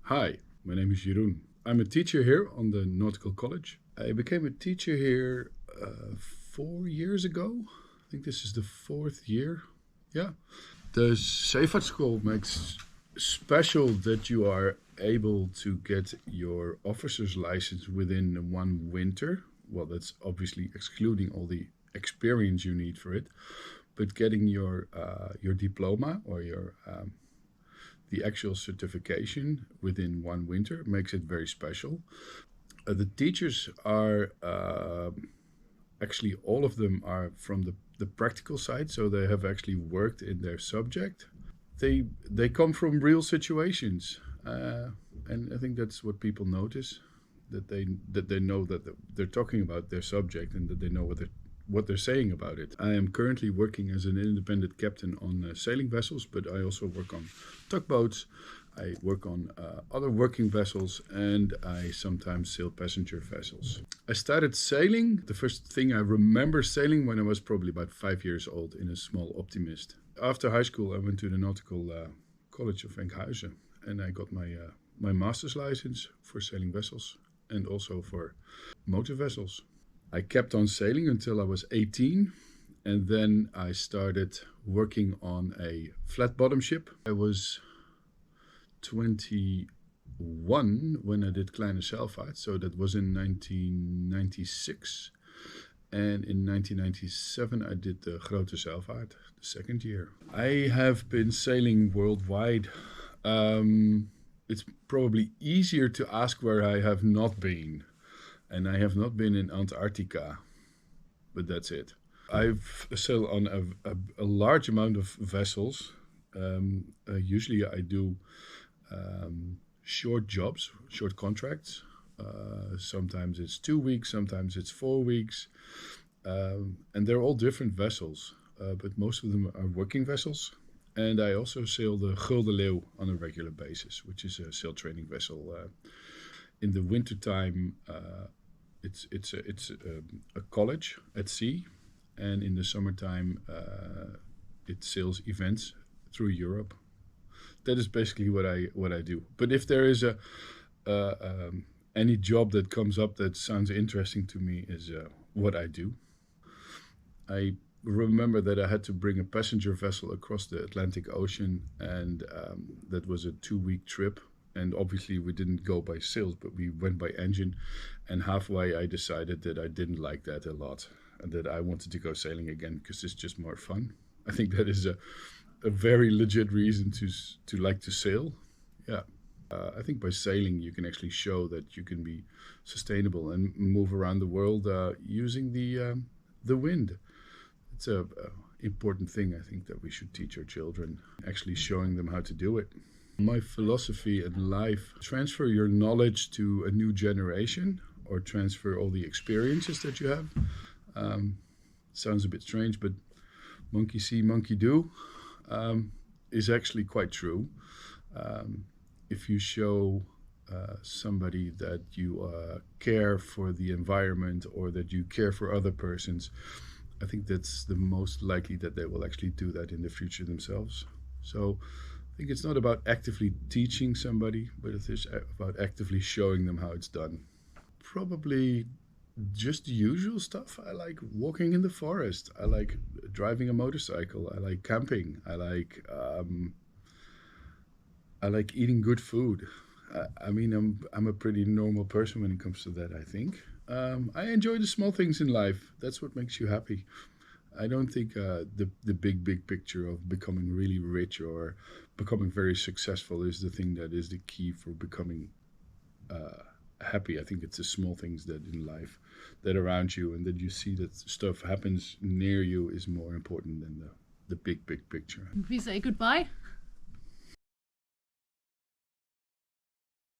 Hi, my name is Jeroen. I'm a teacher here on the Nautical College. I became a teacher here 4 years ago. I think this is the fourth year. Yeah. The Zeevaartschool makes special that you are able to get your officer's license within one winter. Well, that's obviously excluding all the experience you need for it, but getting your diploma or your the actual certification within one winter makes it very special. The teachers are actually all of them are from the practical side, so they have actually worked in their subject. They come from real situations, and I think that's what people notice, that they know that they're talking about their subject and that they know what they're saying about it. I am currently working as an independent captain on sailing vessels, but I also work on tugboats. I work on other working vessels, and I sometimes sail passenger vessels. I started sailing. The first thing I remember sailing when I was probably about 5 years old in a small Optimist. After high school, I went to the Nautical College of Enkhuizen, and I got my master's license for sailing vessels and also for motor vessels. I kept on sailing until I was 18, and then I started working on a flat bottom ship. I was 21 when I did Kleine Zeilvaart, so that was in 1996. And in 1997 I did the Grote Zeilvaart, the second year. I have been sailing worldwide. It's probably easier to ask where I have not been. And I have not been in Antarctica, but that's it. I've sailed on a large amount of vessels. Usually I do short jobs, short contracts. Sometimes it's 2 weeks, sometimes it's 4 weeks. And they're all different vessels, but most of them are working vessels. And I also sail the Gulden Leeuw on a regular basis, which is a sail training vessel. In the wintertime, it's a college at sea, and in the summertime, it sails events through Europe. That is basically what I do. But if there is any job that comes up that sounds interesting to me, is what I do. I remember that I had to bring a passenger vessel across the Atlantic Ocean, and that was a 2-week trip. And obviously we didn't go by sails, but we went by engine. And halfway I decided that I didn't like that a lot and that I wanted to go sailing again because it's just more fun. I think that is a very legit reason to like to sail. Yeah. I think by sailing you can actually show that you can be sustainable and move around the world using the wind. It's a important thing, I think, that we should teach our children, actually showing them how to do it. My philosophy in life: transfer your knowledge to a new generation, or transfer all the experiences that you have. Sounds a bit strange, but monkey see, monkey do is actually quite true. If you show somebody that you care for the environment or that you care for other persons, I think that's the most likely that they will actually do that in the future themselves. So I think it's not about actively teaching somebody, but it is about actively showing them how it's done. Probably just the usual stuff. I like walking in the forest. I like driving a motorcycle. I like camping. I like eating good food. I mean, I'm a pretty normal person when it comes to that, I think. I enjoy the small things in life. That's what makes you happy. I don't think the big picture of becoming really rich or becoming very successful is the thing that is the key for becoming happy. I think it's the small things that in life that are around you and that you see that stuff happens near you is more important than the big picture. We say goodbye.